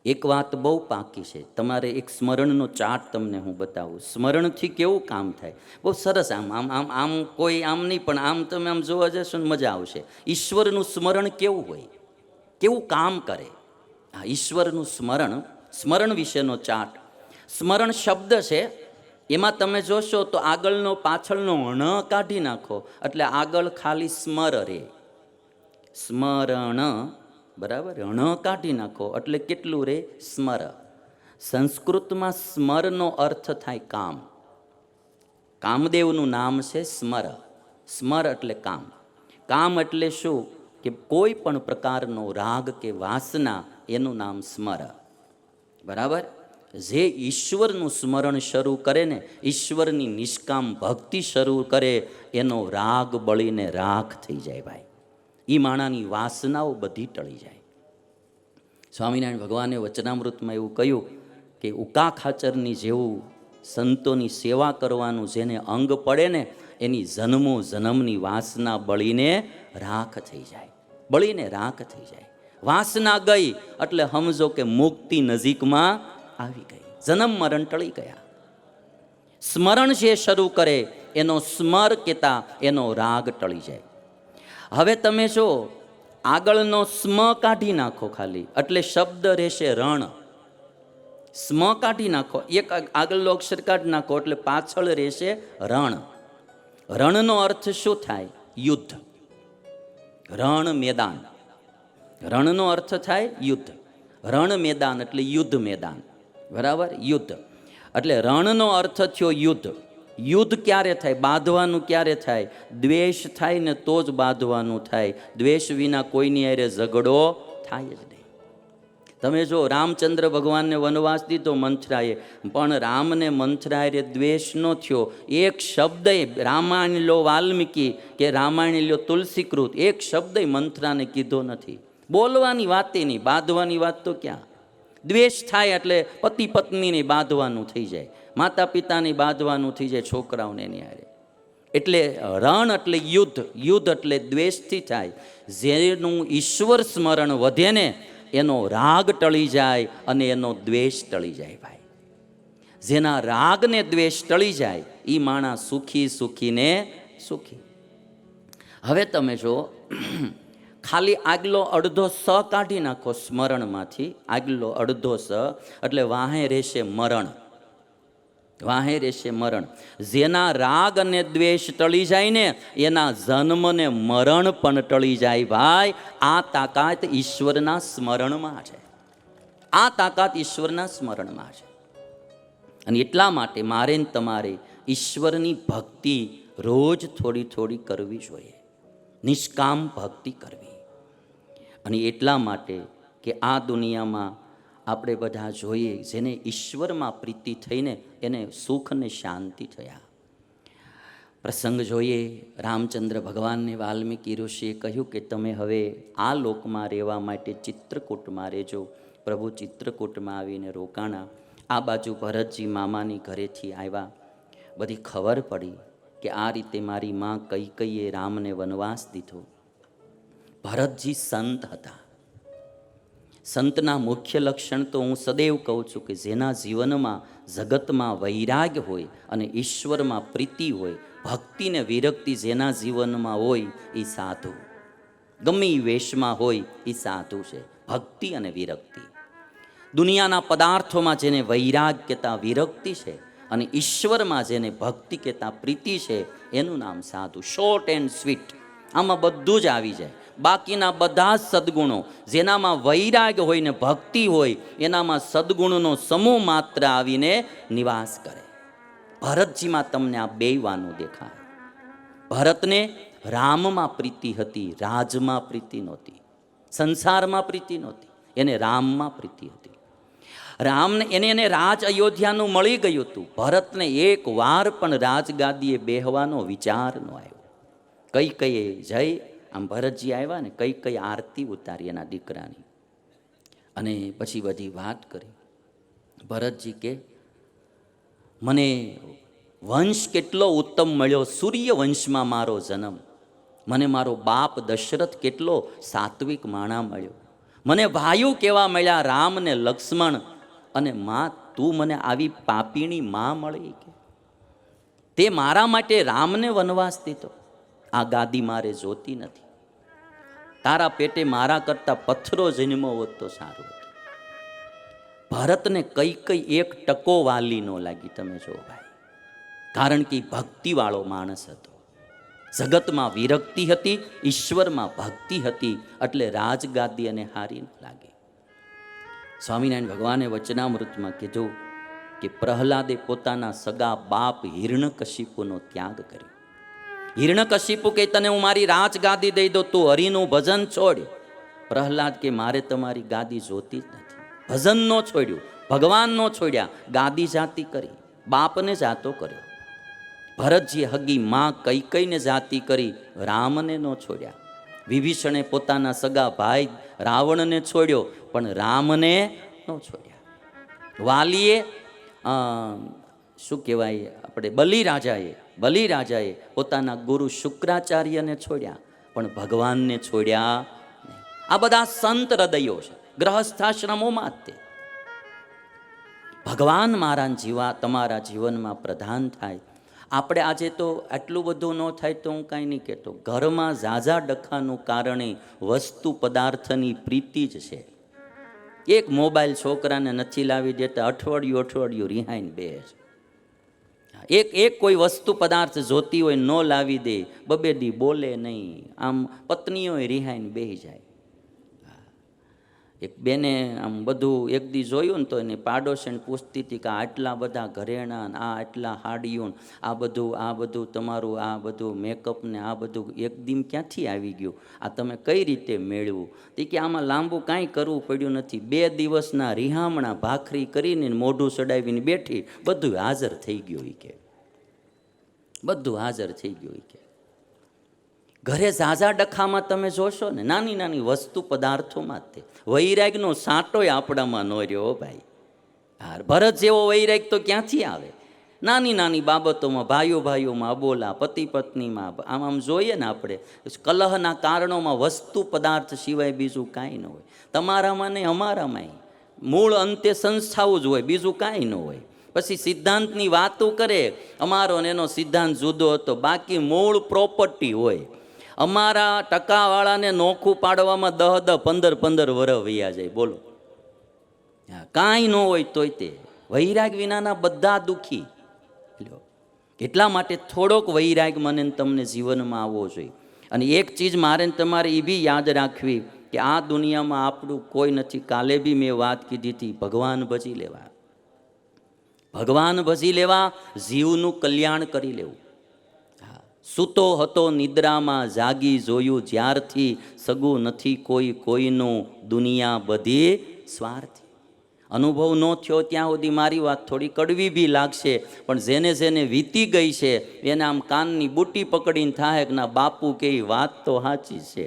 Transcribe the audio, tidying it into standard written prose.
એક વાત બહુ પાકી છે, તમારે એક સ્મરણનો ચાર્ટ તમને હું બતાવું. સ્મરણથી કેવું કામ થાય, બહુ સરસ. આમ આમ આમ આમ કોઈ આમ નહીં, પણ આમ તમે આમ જોવા જશો ને મજા આવશે. ઈશ્વરનું સ્મરણ કેવું હોય, કેવું કામ કરે. આ ઈશ્વરનું સ્મરણ, સ્મરણ વિશેનો ચાર્ટ. સ્મરણ શબ્દ છે, એમાં તમે જોશો તો આગળનો પાછળનો ણ કાઢી નાખો એટલે આગળ ખાલી સ્મર રે. સ્મરણ, બરાબર, ણ કાઢી નાખો એટલે કેટલું રે? સ્મર. સંસ્કૃતમાં સ્મરનો અર્થ થાય કામ. કામદેવનું નામ છે સ્મર. સ્મર એટલે કામ. કામ એટલે શું? કે કોઈ પણ પ્રકારનો રાગ કે વાસના, એનું નામ સ્મર. બરાબર. જે ઈશ્વરનું સ્મરણ શરૂ કરે ને, ઈશ્વરની નિષ્કામ ભક્તિ શરૂ કરે, એનો રાગ બળીને રાખ થઈ જાય ભાઈ. એ માણાની વાસનાઓ બધી ટળી જાય. સ્વામિનારાયણ ભગવાને વચનામૃતમાં એવું કહ્યું કે ઉકા ખાચરની જેવું સંતોની સેવા કરવાનું જેને અંગ પડે ને, એની જન્મો જન્મની વાસના બળીને રાખ થઈ જાય. બળીને રાખ થઈ જાય. વાસના ગઈ એટલે સમજો કે મુક્તિ નજીકમાં આવી ગઈ, જન્મ મરણ ટળી ગયા. સ્મરણ જે શરૂ કરે એનો સ્મર કેતા એનો રાગ ટળી જાય. હવે તમે જો આગળનો સ્મ કાઢી નાખો ખાલી એટલે શબ્દ રહેશે રણ. સ્મ કાઢી નાખો, એક આગળનો અક્ષર કાઢી નાખો એટલે પાછળ રહેશે રણ. રણનો અર્થ શું થાય? યુદ્ધ. રણ મેદાન. રણનો અર્થ થાય યુદ્ધ. રણ મેદાન એટલે યુદ્ધ મેદાન. બરાબર, યુદ્ધ એટલે રણનો અર્થ થયો યુદ્ધ. યુદ્ધ ક્યારે થાય? બાંધવાનું ક્યારે થાય? દ્વેષ થાય ને તો જ બાંધવાનું થાય. દ્વેષ વિના કોઈની હારે ઝઘડો થાય જ નહીં. તમે જો રામચંદ્ર ભગવાનને વનવાસ દીધો મંથરાએ, પણ રામને મંથરાએ દ્વેષ ન થયો. એક શબ્દ રામાયણ લો વાલ્મીકી કે રામાયણ લો તુલસીકૃત, એક શબ્દ મંથરાને કીધો નથી. બોલવાની વાત નહીં, બાંધવાની વાત તો ક્યાં. દ્વેષ થાય એટલે પતિ પત્નીને બાંધવાનું થઈ જાય, માતા પિતાને બાંધવાનું થઈ જાય, છોકરાઓને એની હારે. એટલે રણ એટલે યુદ્ધ. યુદ્ધ એટલે દ્વેષથી થાય. જેનું ઈશ્વર સ્મરણ વધે ને એનો રાગ ટળી જાય અને એનો દ્વેષ ટળી જાય ભાઈ. જેના રાગ ને દ્વેષ ટળી જાય એ માણસ સુખી, સુખીને સુખી. હવે તમે જો ખાલી આગલો અડધો સ કાઢી નાખો સ્મરણમાંથી, આગલો અડધો સ એટલે વાહે રહેશે મરણ. વાહે રહેશે મરણ. જેના રાગ અને દ્વેષ ટળી જાય ને એના જન્મ ને મરણ પણ ટળી જાય ભાઈ. આ તાકાત ઈશ્વરના સ્મરણમાં છે. આ તાકાત ઈશ્વરના સ્મરણમાં છે. અને એટલા માટે મારે ને તમારે ઈશ્વરની ભક્તિ રોજ થોડી થોડી કરવી જોઈએ. નિષ્કામ ભક્તિ કરવી. અને એટલા માટે કે આ દુનિયામાં આપણે બધા જોઈએ જેને ઈશ્વરમાં પ્રીતિ થઈને એને સુખ ને શાંતિ થયા. પ્રસંગ જોઈએ, રામચંદ્ર ભગવાનને વાલ્મીકી ઋષિએ કહ્યું કે તમે હવે આ લોકમાં રહેવા માટે ચિત્રકૂટમાં રહેજો. પ્રભુ ચિત્રકૂટમાં આવીને રોકાણા. આ બાજુ ભરતજી મામાની ઘરેથી આવ્યા. બધી ખબર પડી કે આ રીતે મારી માં કૈકેયીએ રામને વનવાસ દીધો. ભરતજી સંત હતા. સંતના મુખ્ય લક્ષણ તો હું સદૈવ કહું છું કે જેના જીવનમાં જગતમાં વૈરાગ્ય હોય અને ઈશ્વરમાં પ્રીતિ હોય, ભક્તિ ને વિરક્તિ જેના જીવનમાં હોય એ સાધુ. ગમે એ વેશમાં હોય એ સાધુ છે. ભક્તિ અને વિરક્તિ. દુનિયાના પદાર્થોમાં જેને વૈરાગ કહેતા વિરક્તિ છે અને ઈશ્વરમાં જેને ભક્તિ કહેતા પ્રીતિ છે એનું નામ સાધુ. Short and sweet. આમાં બધું જ આવી જાય. બાકીના બધા જ સદગુણો, જેનામાં વૈરાગ હોય ને ભક્તિ હોય એનામાં સદગુણનો સમૂહ માત્ર આવીને નિવાસ કરે. ભરતજીમાં તમને આ બે વાનું દેખાય. ભરતને રામમાં પ્રીતિ હતી, રાજમાં પ્રીતિ નહોતી, સંસારમાં પ્રીતિ નહોતી, એને રામમાં પ્રીતિ હતી. રામને એને રાજ અયોધ્યાનું મળી ગયું હતું. ભરતને એક વાર પણ રાજગાદીએ બેહવાનો વિચાર ન આવ્યો. કૈકેયીએ જઈ આમ ભરતજી આવ્યા ને કઈ આરતી ઉતારી એના દીકરાની અને પછી બધી વાત કરી. ભરતજી કે મને વંશ કેટલો ઉત્તમ મળ્યો, સૂર્ય વંશમાં મારો જન્મ. મને મારો બાપ દશરથ કેટલો સાત્વિક માણા મળ્યો. મને ભાઈઓ કેવા મળ્યા રામ ને લક્ષ્મણ, અને માં તું મને આવી પાપીણી માં મળી કે તે મારા માટે રામને વનવાસ દીધો. આ ગાદી મારે જોતી નથી. તારા પેટે મારા કરતા પથ્થરો જન્મો હોત તો સારું હતું. ભરતને કઈ કઈ એક ટકો વાલી ન લાગી. તમે જો ભાઈ, કારણ કે ભક્તિવાળો માણસ હતો. જગતમાં વિરક્તિ હતી, ઈશ્વરમાં ભક્તિ હતી, એટલે રાજગાદી અને હારી ન લાગી. સ્વામિનારાયણ ભગવાને વચનામૃતમાં કીધું કે પ્રહલાદે પોતાના સગા બાપ હિરણ્યકશિપુનો ત્યાગ કર્યો. હિરણ્યકશિપુ કે તને હું મારી રાજગાદી દઈ દઉં, તું હરિનું ભજન છોડ. પ્રહલાદ કે મારે તમારી ગાદી જોતી જ નથી. ભજન નો છોડ્યું, ભગવાન નો છોડ્યા, ગાદી જાતિ કરી, બાપને જાતો કર્યો. ભરતજી હગી માં કૈકેયીને જાતિ કરી, રામને નો છોડ્યા. વિભીષણે પોતાના સગા ભાઈ રાવણને છોડ્યો, પણ રામને નો છોડ્યા. વાલીએ શું કહેવાય આપણે બલિરાજાએ પોતાના ગુરુ શુક્રાચાર્યને છોડ્યા, પણ ભગવાનને છોડ્યા નહીં. આ બધા સંત હૃદયો છે, ગ્રહસ્થાશ્રમોમાં જ તે. ભગવાન તમારા જીવનમાં પ્રધાન થાય. આપણે આજે તો આટલું બધું ન થાય તો હું કાંઈ નહીં કહેતો. ઘરમાં ઝાઝા ડખાનું કારણે વસ્તુ પદાર્થની પ્રીતિ જ છે. એક મોબાઈલ છોકરાને નથી લાવી દેતા, અઠવાડિયું રિહાઈને બે છે. એક કોઈ વસ્તુ પદાર્થ જોતી હોય ન લાવી દે, બબે દી બોલે નહીં, આમ પત્નીઓ રિહાઈને બેસી જાય. એક બેને આમ બધું એક દી જોયું ને તો એને પાડોશીને પૂછતી હતી કે આટલા બધા ઘરેણાં, આ આટલા હાડીઓ, આ બધું તમારું આ બધું મેકઅપ ને આ બધું એક દી ક્યાંથી આવી ગયું, આ તમે કઈ રીતે મેળવ્યું? તે કે આમાં લાંબુ કાંઈ કરવું પડ્યું નથી, 2 દિવસના રિહામણા ભાખરી કરીને મોઢું ચડાવીને બેઠી, બધું હાજર થઈ ગયું. કે બધું હાજર થઈ ગયું. કે ઘરે ઝાઝા ડખામાં તમે જોશો ને, નાની નાની વસ્તુ પદાર્થોમાં જ તે વૈરાગનો સાંટોય આપણામાં ન રહ્યો ભાઈ. ભરત જેવો વૈરાગ તો ક્યાંથી આવે? નાની નાની બાબતોમાં, ભાઈઓમાં અબોલા, પતિ પત્નીમાં, આમ જોઈએ ને આપણે, કલહના કારણોમાં વસ્તુ પદાર્થ સિવાય બીજું કાંઈ ન હોય. તમારામાં ને અમારામાંય મૂળ અંતે સંસ્થાઓ જ હોય, બીજું કાંઈ ન હોય. પછી સિદ્ધાંતની વાતો કરે, અમારો ને એનો સિદ્ધાંત જુદો હતો, બાકી મૂળ પ્રોપર્ટી હોય. અમારા ટકાવાળાને નોખું પાડવામાં 10-15 વર્ષ વૈયા જાય. બોલો, કાંઈ ન હોય તોય તે વૈરાગ વિનાના બધા દુઃખી. એટલા માટે થોડોક વૈરાગ મને તમને જીવનમાં આવવો જોઈએ. અને એક ચીજ મારે તમારે એ બી યાદ રાખવી કે આ દુનિયામાં આપણું કોઈ નથી. કાલે બી મેં વાત કીધી હતી, ભગવાન ભજી લેવા, ભગવાન ભજી લેવા, જીવનું કલ્યાણ કરી લેવું. સૂતો હતો નિદ્રામાં, જાગી જોયું જ્યારથી, સગું નથી કોઈનું, દુનિયા બધી સ્વાર્થી. અનુભવ ન થયો ત્યાં સુધી મારી વાત થોડી કડવી બી લાગશે, પણ જેને વીતી ગઈ છે એને આમ કાનની બુટી પકડીને થાય કે ના બાપુ કે વાત તો સાચી છે.